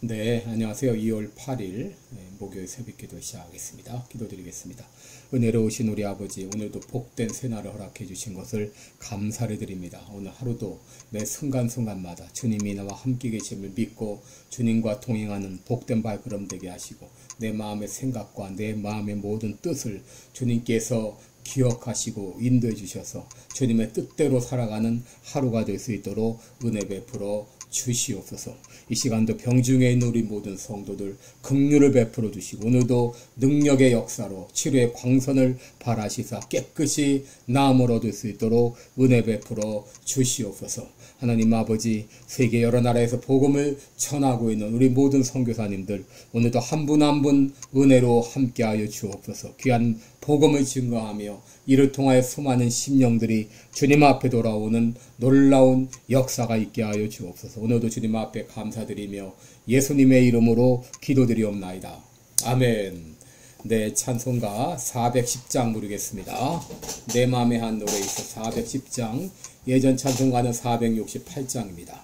네, 안녕하세요. 2월 8일 목요일 새벽기도 시작하겠습니다. 기도드리겠습니다. 은혜로우신 우리 아버지, 오늘도 복된 새날을 허락해 주신 것을 감사를 드립니다. 오늘 하루도 매 순간순간마다 주님이 나와 함께 계심을 믿고 주님과 동행하는 복된 발걸음 되게 하시고 내 마음의 생각과 내 마음의 모든 뜻을 주님께서 기억하시고 인도해 주셔서 주님의 뜻대로 살아가는 하루가 될 수 있도록 은혜 베풀어 주시옵소서. 이 시간도 병중에 있는 우리 모든 성도들 긍휼을 베풀어 주시고 오늘도 능력의 역사로 치료의 광선을 발하시사 깨끗이 나음을 얻을 수 있도록 은혜 베풀어 주시옵소서. 하나님 아버지, 세계 여러 나라에서 복음을 전하고 있는 우리 모든 선교사님들 오늘도 한 분 한 분 은혜로 함께하여 주옵소서. 귀한 복음을 증거하며 이를 통하여 수많은 심령들이 주님 앞에 돌아오는 놀라운 역사가 있게 하여 주옵소서. 오늘도 주님 앞에 감사드리며 예수님의 이름으로 기도드리옵나이다. 아멘. 네, 찬송가 410장 부르겠습니다. 내 마음에 한 노래 있어 410장, 예전 찬송가는 468장입니다.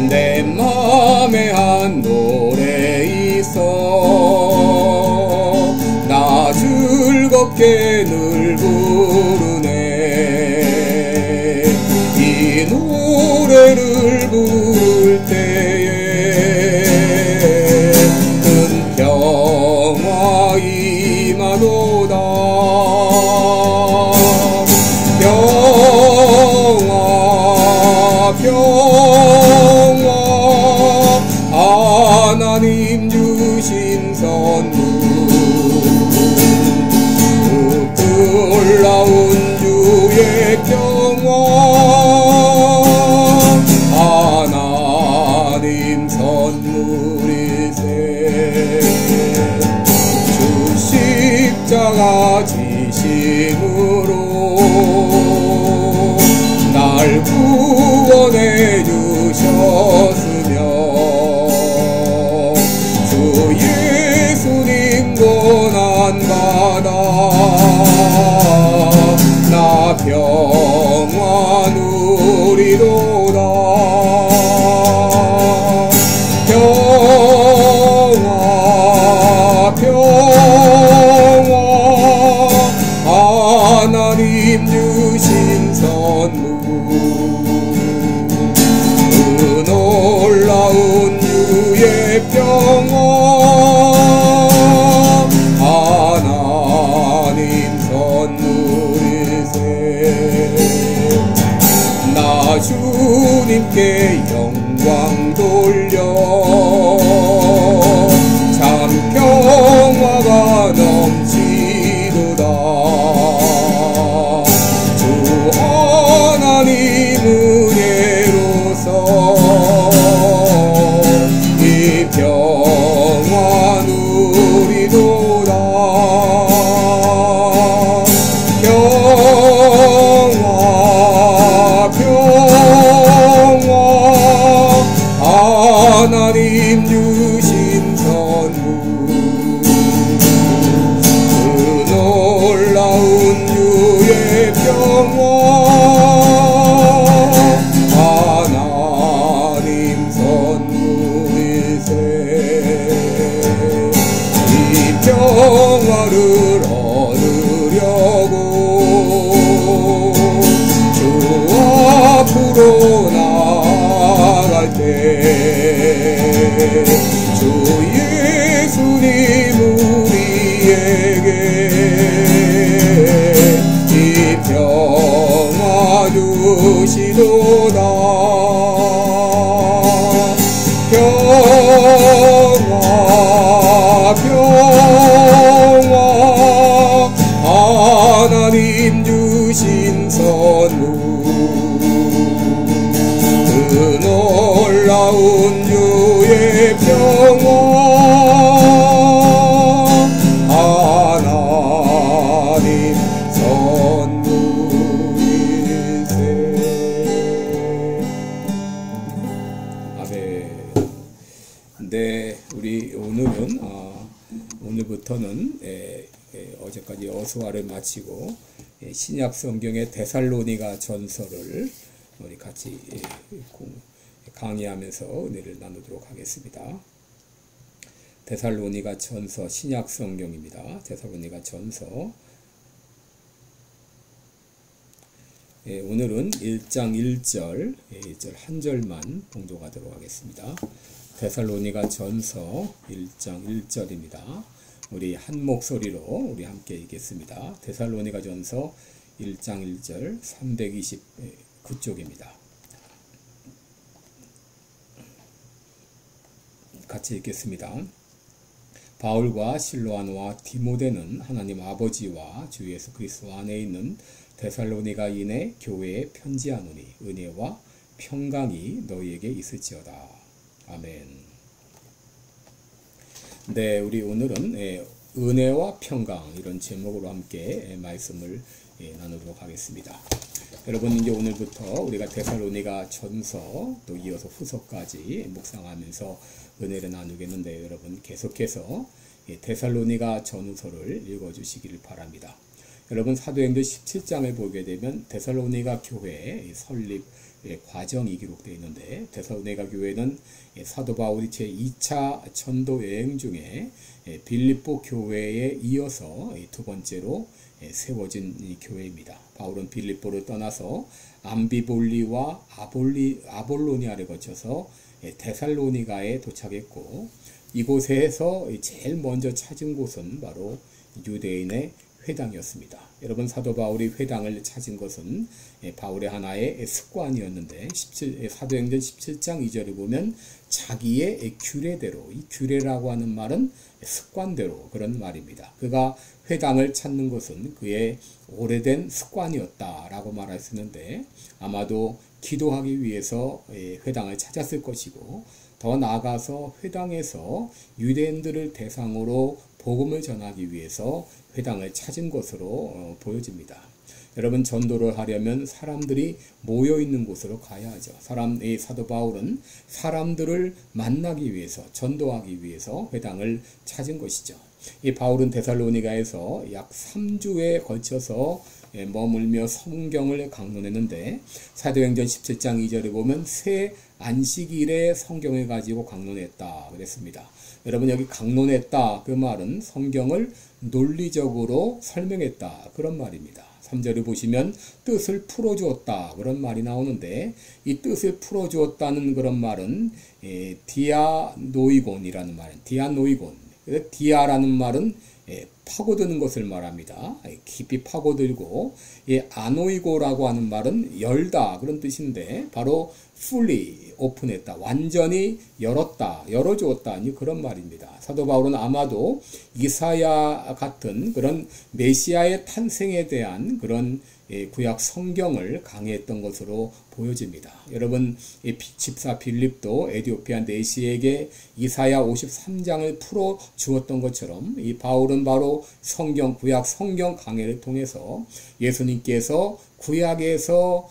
내 맘에 한 노래 있어 나 즐겁게 늘 부르네. 이 노래를 부를 때에 큰 평화 임하도다. 평화 하나님 주신 선물 그 놀라운 주의 평화 하나님 선물일세. 주 십자가 지심으로 날 구원해 주셨으며 주 예수님 고난받아 나 평화 누리도다. 평화 하나님 주신 선물 그 놀라운 주의 평화 하나님 선물일세. 나 주님께 영광 돌려 참 평화가 넘치도다. 주 하나님 은혜로서 이 평화 누리도다. 평화 하나님 주신 선물 그 놀라운 주의 평화 하나님 선물일세. 이 평화를 얻으려고 주 앞으로 나갈 때 주 예수님 우리에게 이 평화 주시도다. 평화 하나님 주신 선물 그 놀라운 주의 평화 하나님 선물일세. 아멘. 네, 우리 오늘은 오늘부터는 어제까지 어수화를 마치고 신약 성경의 데살로니가 전서를 우리 같이 강의하면서 은혜를 나누도록 하겠습니다. 데살로니가 전서 신약 성경입니다. 데살로니가 전서. 오늘은 1장 1절, 1절 한 절만 봉독하도록 하겠습니다. 데살로니가 전서 1장 1절입니다. 우리 한 목소리로 우리 함께 읽겠습니다. 데살로니가 전서 1장 1절 329쪽입니다. 같이 읽겠습니다. 바울과 실로아노와 디모데는 하나님 아버지와 주 예수 그리스도 안에 있는 데살로니가인의 교회에 편지하노니 은혜와 평강이 너희에게 있을지어다. 아멘. 네, 우리 오늘은 은혜와 평강 이런 제목으로 함께 말씀을 나누도록 하겠습니다. 여러분, 이제 오늘부터 우리가 데살로니가 전서 또 이어서 후서까지 묵상하면서 은혜를 나누겠는데, 여러분 계속해서 데살로니가 전후서를 읽어주시기를 바랍니다. 여러분, 사도행전 17장을 보게 되면 데살로니가 교회 설립 과정이 기록되어 있는데, 데살로니가 교회는 사도 바울이 제2차 전도 여행 중에 빌립보 교회에 이어서 두 번째로 세워진 교회입니다. 바울은 빌립보를 떠나서 암비볼리와 아볼로니아를 거쳐서 데살로니가에 도착했고, 이곳에서 제일 먼저 찾은 곳은 바로 유대인의 회당이었습니다. 여러분, 사도 바울이 회당을 찾은 것은 바울의 하나의 습관이었는데, 사도행전 17장 2절에 보면 자기의 규례대로, 이 규례라고 하는 말은 습관대로 그런 말입니다. 그가 회당을 찾는 것은 그의 오래된 습관이었다라고 말할 수 있는데, 아마도 기도하기 위해서 회당을 찾았을 것이고, 더 나아가서 회당에서 유대인들을 대상으로 복음을 전하기 위해서 회당을 찾은 것으로 보여집니다. 여러분, 전도를 하려면 사람들이 모여있는 곳으로 가야 하죠. 사도 바울은 사람들을 만나기 위해서, 전도하기 위해서 회당을 찾은 것이죠. 이 바울은 데살로니가에서 약 3주에 걸쳐서 머물며 성경을 강론했는데, 사도행전 17장 2절에 보면 새 안식일에 성경을 가지고 강론했다 그랬습니다. 여러분, 여기 강론했다 그 말은 성경을 논리적으로 설명했다 그런 말입니다. 3절을 보시면 뜻을 풀어주었다 그런 말이 나오는데, 이 뜻을 풀어주었다는 그런 말은 디아노이곤이라는 말은 디아노이곤. 디아라는 말은 파고드는 것을 말합니다. 깊이 파고들고, 아노이고라고 하는 말은 열다 그런 뜻인데, 바로 fully 오픈했다, 완전히 열었다, 열어주었다 그런 말입니다. 사도 바울은 아마도 이사야 같은 그런 메시아의 탄생에 대한 그런 구약 성경을 강의했던 것으로 보여집니다. 여러분, 집사 빌립도 에디오피아 내시에게 이사야 53장을 풀어 주었던 것처럼, 이 바울은 바로 구약 성경 강해를 통해서 예수님께서 구약에서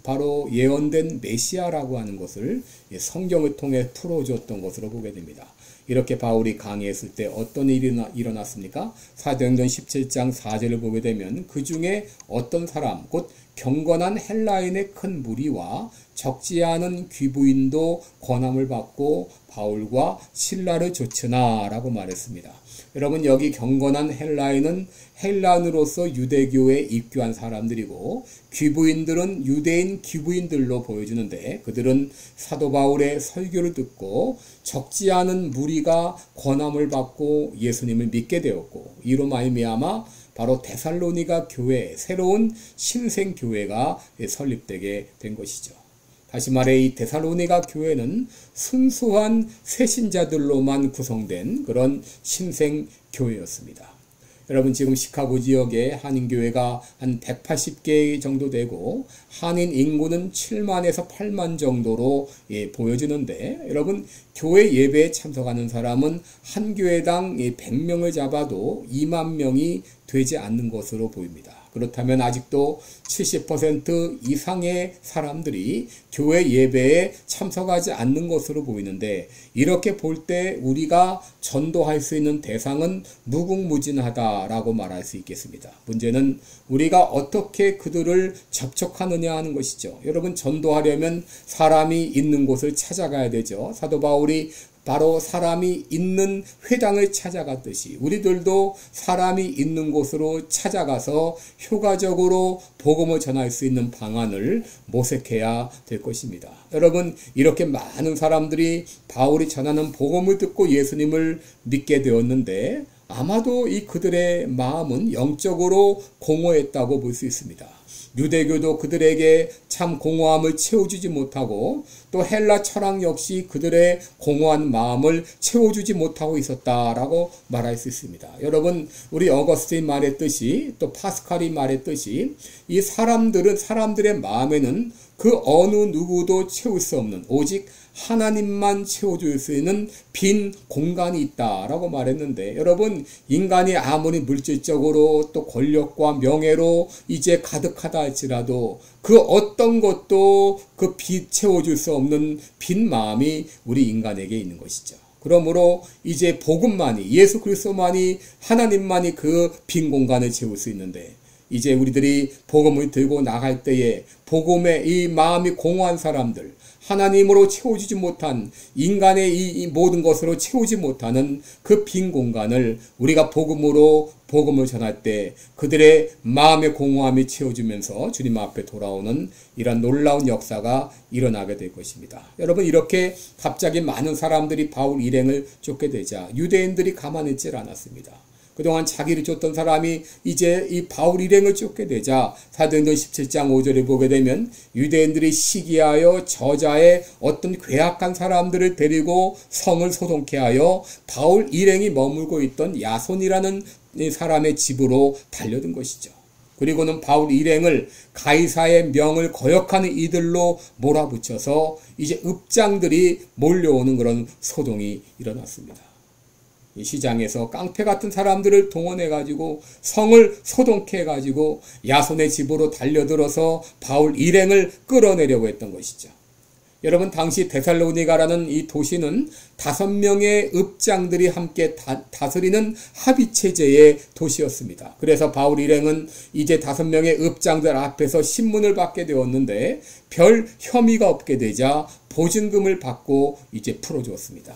바로 예언된 메시아라고 하는 것을 성경을 통해 풀어주었던 것으로 보게 됩니다. 이렇게 바울이 강의했을 때 어떤 일이 일어났습니까? 사도행전 17장 4절을 보게 되면 그 중에 어떤 사람, 곧 경건한 헬라인의 큰 무리와 적지 않은 귀부인도 권함을 받고 바울과 실라를 좇으나 라고 말했습니다. 여러분, 여기 경건한 헬라인은 헬라인으로서 유대교에 입교한 사람들이고, 귀부인들은 유대인 귀부인들로 보여주는데, 그들은 사도 바울의 설교를 듣고 적지 않은 무리가 권함을 받고 예수님을 믿게 되었고, 이로 말미암아 바로 데살로니가 교회, 새로운 신생 교회가 설립되게 된 것이죠. 다시 말해, 이 데살로니가 교회는 순수한 새신자들로만 구성된 그런 신생 교회였습니다. 여러분, 지금 시카고 지역에 한인교회가 한 180개 정도 되고, 한인 인구는 7만에서 8만 정도로 보여지는데, 여러분, 교회 예배에 참석하는 사람은 한 교회당 100명을 잡아도 2만 명이 되지 않는 것으로 보입니다. 그렇다면 아직도 70% 이상의 사람들이 교회 예배에 참석하지 않는 것으로 보이는데, 이렇게 볼 때 우리가 전도할 수 있는 대상은 무궁무진하다라고 말할 수 있겠습니다. 문제는 우리가 어떻게 그들을 접촉하느냐 하는 것이죠. 여러분, 전도하려면 사람이 있는 곳을 찾아가야 되죠. 사도 바울이 바로 사람이 있는 회당을 찾아갔듯이 우리들도 사람이 있는 곳으로 찾아가서 효과적으로 복음을 전할 수 있는 방안을 모색해야 될 것입니다. 여러분, 이렇게 많은 사람들이 바울이 전하는 복음을 듣고 예수님을 믿게 되었는데, 아마도 이 그들의 마음은 영적으로 공허했다고 볼 수 있습니다. 유대교도 그들에게 참 공허함을 채워주지 못하고, 또 헬라 철학 역시 그들의 공허한 마음을 채워주지 못하고 있었다라고 말할 수 있습니다. 여러분, 우리 어거스틴 말했듯이, 또 파스칼이 말했듯이, 이 사람들의 마음에는 그 어느 누구도 채울 수 없는, 오직 하나님만 채워줄 수 있는 빈 공간이 있다라고 말했는데, 여러분, 인간이 아무리 물질적으로 또 권력과 명예로 이제 가득하다 할지라도 그 어떤 것도 그 채워줄 수 없는 빈 마음이 우리 인간에게 있는 것이죠. 그러므로 이제 복음만이, 예수 그리스도만이, 하나님만이 그 빈 공간을 채울 수 있는데, 이제 우리들이 복음을 들고 나갈 때에 복음에 이 마음이 공허한 사람들, 하나님으로 채워주지 못한, 인간의 이 모든 것으로 채우지 못하는 그 빈 공간을 우리가 복음으로 복음을 전할 때 그들의 마음의 공허함이 채워주면서 주님 앞에 돌아오는 이런 놀라운 역사가 일어나게 될 것입니다. 여러분, 이렇게 갑자기 많은 사람들이 바울 일행을 쫓게 되자 유대인들이 가만히 있질 않았습니다. 그동안 자기를 쫓던 사람이 이제 이 바울 일행을 쫓게 되자 사도행전 17장 5절에 보게 되면, 유대인들이 시기하여 저자의 어떤 괴악한 사람들을 데리고 성을 소동케 하여 바울 일행이 머물고 있던 야손이라는 사람의 집으로 달려든 것이죠. 그리고는 바울 일행을 가이사의 명을 거역하는 이들로 몰아붙여서 이제 읍장들이 몰려오는 그런 소동이 일어났습니다. 이 시장에서 깡패 같은 사람들을 동원해가지고 성을 소동케 해가지고 야손의 집으로 달려들어서 바울 일행을 끌어내려고 했던 것이죠. 여러분, 당시 데살로니가라는 이 도시는 5명의 읍장들이 함께 다스리는 합의체제의 도시였습니다. 그래서 바울 일행은 이제 5명의 읍장들 앞에서 신문을 받게 되었는데, 별 혐의가 없게 되자 보증금을 받고 이제 풀어주었습니다.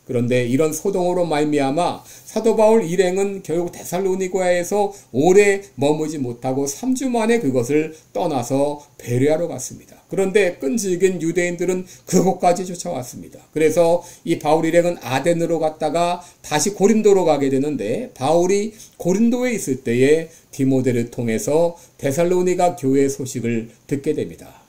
그런데 이런 소동으로 말미암아 사도 바울 일행은 결국 데살로니가에서 오래 머무지 못하고 3주 만에 그것을 떠나서 베레아로 갔습니다. 그런데 끈질긴 유대인들은 그곳까지 쫓아왔습니다. 그래서 이 바울 일행은 아덴으로 갔다가 다시 고린도로 가게 되는데, 바울이 고린도에 있을 때에 디모데를 통해서 데살로니가 교회 소식을 듣게 됩니다.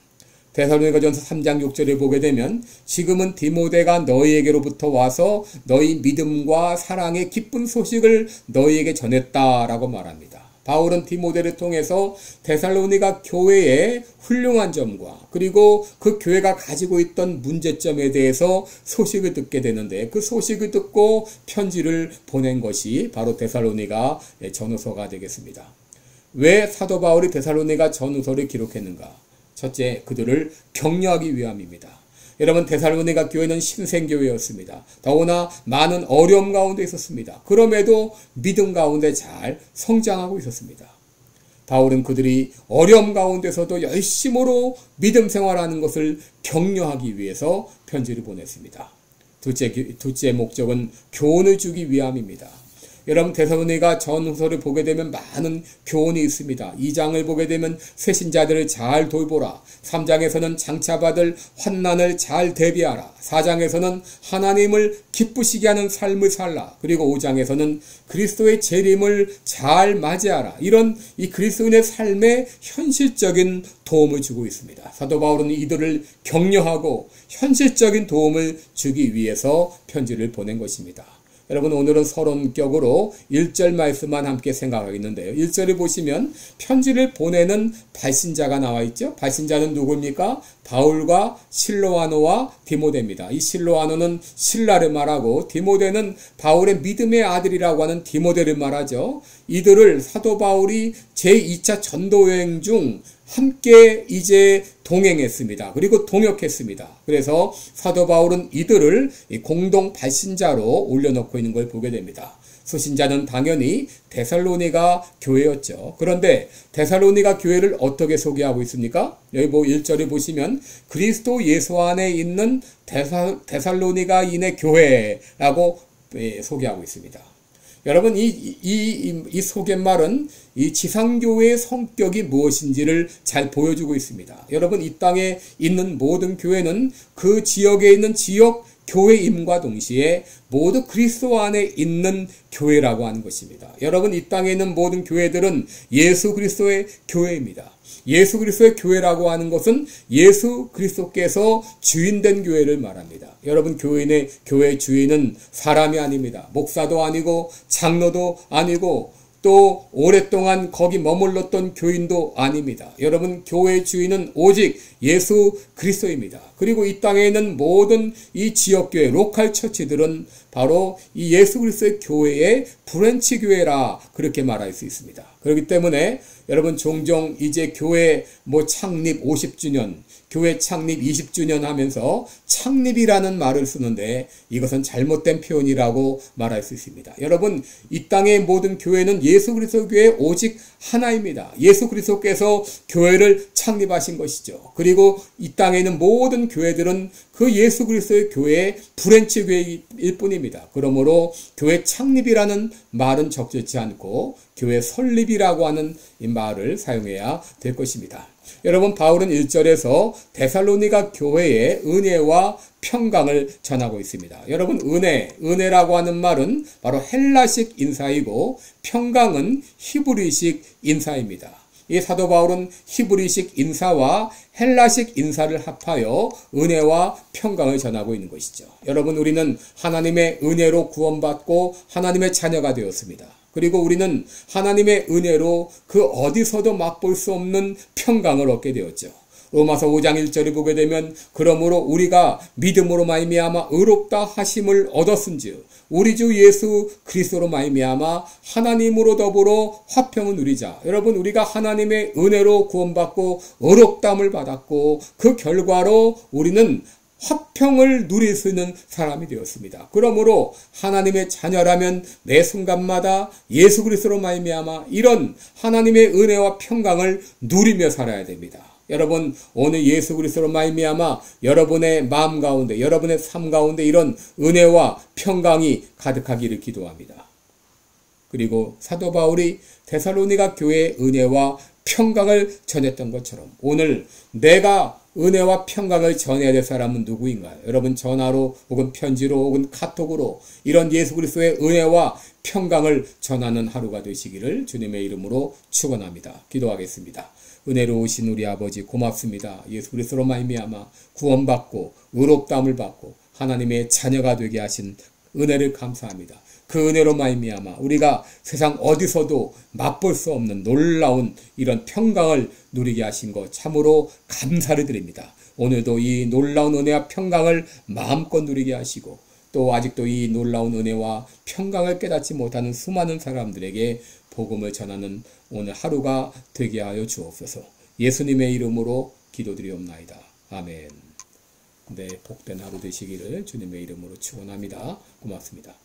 데살로니가전서 3장 6절에 보게 되면, 지금은 디모데가 너희에게로부터 와서 너희 믿음과 사랑의 기쁜 소식을 너희에게 전했다라고 말합니다. 바울은 디모데를 통해서 데살로니가 교회의 훌륭한 점과 그리고 그 교회가 가지고 있던 문제점에 대해서 소식을 듣게 되는데, 그 소식을 듣고 편지를 보낸 것이 바로 데살로니가 전후서가 되겠습니다. 왜 사도 바울이 데살로니가 전후서를 기록했는가? 첫째, 그들을 격려하기 위함입니다. 여러분, 데살로니가 교회는 신생교회였습니다. 더구나 많은 어려움 가운데 있었습니다. 그럼에도 믿음 가운데 잘 성장하고 있었습니다. 바울은 그들이 어려움 가운데서도 열심으로 믿음 생활하는 것을 격려하기 위해서 편지를 보냈습니다. 둘째 목적은 교훈을 주기 위함입니다. 여러분, 데살로니가 전후서를 보게 되면 많은 교훈이 있습니다. 2장을 보게 되면 새신자들을 잘 돌보라. 3장에서는 장차받을 환난을 잘 대비하라. 4장에서는 하나님을 기쁘시게 하는 삶을 살라. 그리고 5장에서는 그리스도의 재림을 잘 맞이하라. 이런 이 그리스도인의 삶에 현실적인 도움을 주고 있습니다. 사도 바울은 이들을 격려하고 현실적인 도움을 주기 위해서 편지를 보낸 것입니다. 여러분 오늘은 서론격으로 1절 말씀만 함께 생각하겠는데요. 1절을 보시면 편지를 보내는 발신자가 나와 있죠. 발신자는 누구입니까? 바울과 실로아노와 디모데입니다. 이 실로아노는 신라를 말하고 디모데는 바울의 믿음의 아들이라고 하는 디모데를 말하죠. 이들을 사도 바울이 제2차 전도여행 중 함께 이제 동행했습니다. 그리고 동역했습니다. 그래서 사도 바울은 이들을 공동 발신자로 올려놓고 있는 걸 보게 됩니다. 수신자는 당연히 데살로니가 교회였죠. 그런데 데살로니가 교회를 어떻게 소개하고 있습니까? 여기 1절에 보시면 그리스도 예수 안에 있는 데살로니가인의 교회라고 소개하고 있습니다. 여러분 이 소개말은 이 지상교회의 성격이 무엇인지를 잘 보여주고 있습니다. 여러분 이 땅에 있는 모든 교회는 그 지역에 있는 지역 교회임과 동시에 모두 그리스도 안에 있는 교회라고 하는 것입니다. 여러분 이 땅에 있는 모든 교회들은 예수 그리스도의 교회입니다. 예수 그리스도의 교회라고 하는 것은 예수 그리스도께서 주인된 교회를 말합니다. 여러분 교회의 주인은 사람이 아닙니다. 목사도 아니고 장로도 아니고 또 오랫동안 거기 머물렀던 교인도 아닙니다. 여러분 교회의 주인은 오직 예수 그리스도입니다. 그리고 이 땅에 있는 모든 이 지역교회 로컬 처치들은 바로 이 예수 그리스도의 교회의 브랜치 교회라 그렇게 말할 수 있습니다. 그렇기 때문에 여러분 종종 이제 교회 창립 50주년, 교회 창립 20주년 하면서 창립이라는 말을 쓰는데 이것은 잘못된 표현이라고 말할 수 있습니다. 여러분 이 땅의 모든 교회는 예수 그리스도 교회 오직 하나입니다. 예수 그리스도께서 교회를 창립하신 것이죠. 그리고 이 땅에 있는 모든 교회들은 그 예수 그리스도의 교회의 브랜치 교회일 뿐입니다. 그러므로 교회 창립이라는 말은 적절치 않고 교회 설립이라고 하는 이 말을 사용해야 될 것입니다. 여러분 바울은 1절에서 데살로니가 교회의 은혜와 평강을 전하고 있습니다. 여러분 은혜라고 하는 말은 바로 헬라식 인사이고 평강은 히브리식 인사입니다. 이 사도 바울은 히브리식 인사와 헬라식 인사를 합하여 은혜와 평강을 전하고 있는 것이죠. 여러분 우리는 하나님의 은혜로 구원받고 하나님의 자녀가 되었습니다. 그리고 우리는 하나님의 은혜로 그 어디서도 맛볼 수 없는 평강을 얻게 되었죠. 로마서 5장 1절을 보게 되면 그러므로 우리가 믿음으로 말미암아 의롭다 하심을 얻었은즉 우리 주 예수 그리스도로 말미암아 하나님으로 더불어 화평을 누리자. 여러분 우리가 하나님의 은혜로 구원받고 의롭다함을 받았고 그 결과로 우리는 화평을 누릴 수 있는 사람이 되었습니다. 그러므로 하나님의 자녀라면 매 순간마다 예수 그리스도로 말미암아 이런 하나님의 은혜와 평강을 누리며 살아야 됩니다. 여러분 오늘 예수 그리스도로 말미암아 여러분의 마음 가운데 여러분의 삶 가운데 이런 은혜와 평강이 가득하기를 기도합니다. 그리고 사도 바울이 데살로니가 교회의 은혜와 평강을 전했던 것처럼 오늘 내가 은혜와 평강을 전해야 될 사람은 누구인가요? 여러분 전화로 혹은 편지로 혹은 카톡으로 이런 예수 그리스도의 은혜와 평강을 전하는 하루가 되시기를 주님의 이름으로 축원합니다. 기도하겠습니다. 은혜로우신 우리 아버지 고맙습니다. 예수 그리스도로 말미암아 구원받고 의롭다함을 받고 하나님의 자녀가 되게 하신 은혜를 감사합니다. 그 은혜로 말미암아 우리가 세상 어디서도 맛볼 수 없는 놀라운 이런 평강을 누리게 하신 것 참으로 감사를 드립니다. 오늘도 이 놀라운 은혜와 평강을 마음껏 누리게 하시고 또 아직도 이 놀라운 은혜와 평강을 깨닫지 못하는 수많은 사람들에게 복음을 전하는 오늘 하루가 되게 하여 주옵소서. 예수님의 이름으로 기도드리옵나이다. 아멘. 네, 복된 하루 되시기를 주님의 이름으로 축원합니다. 고맙습니다.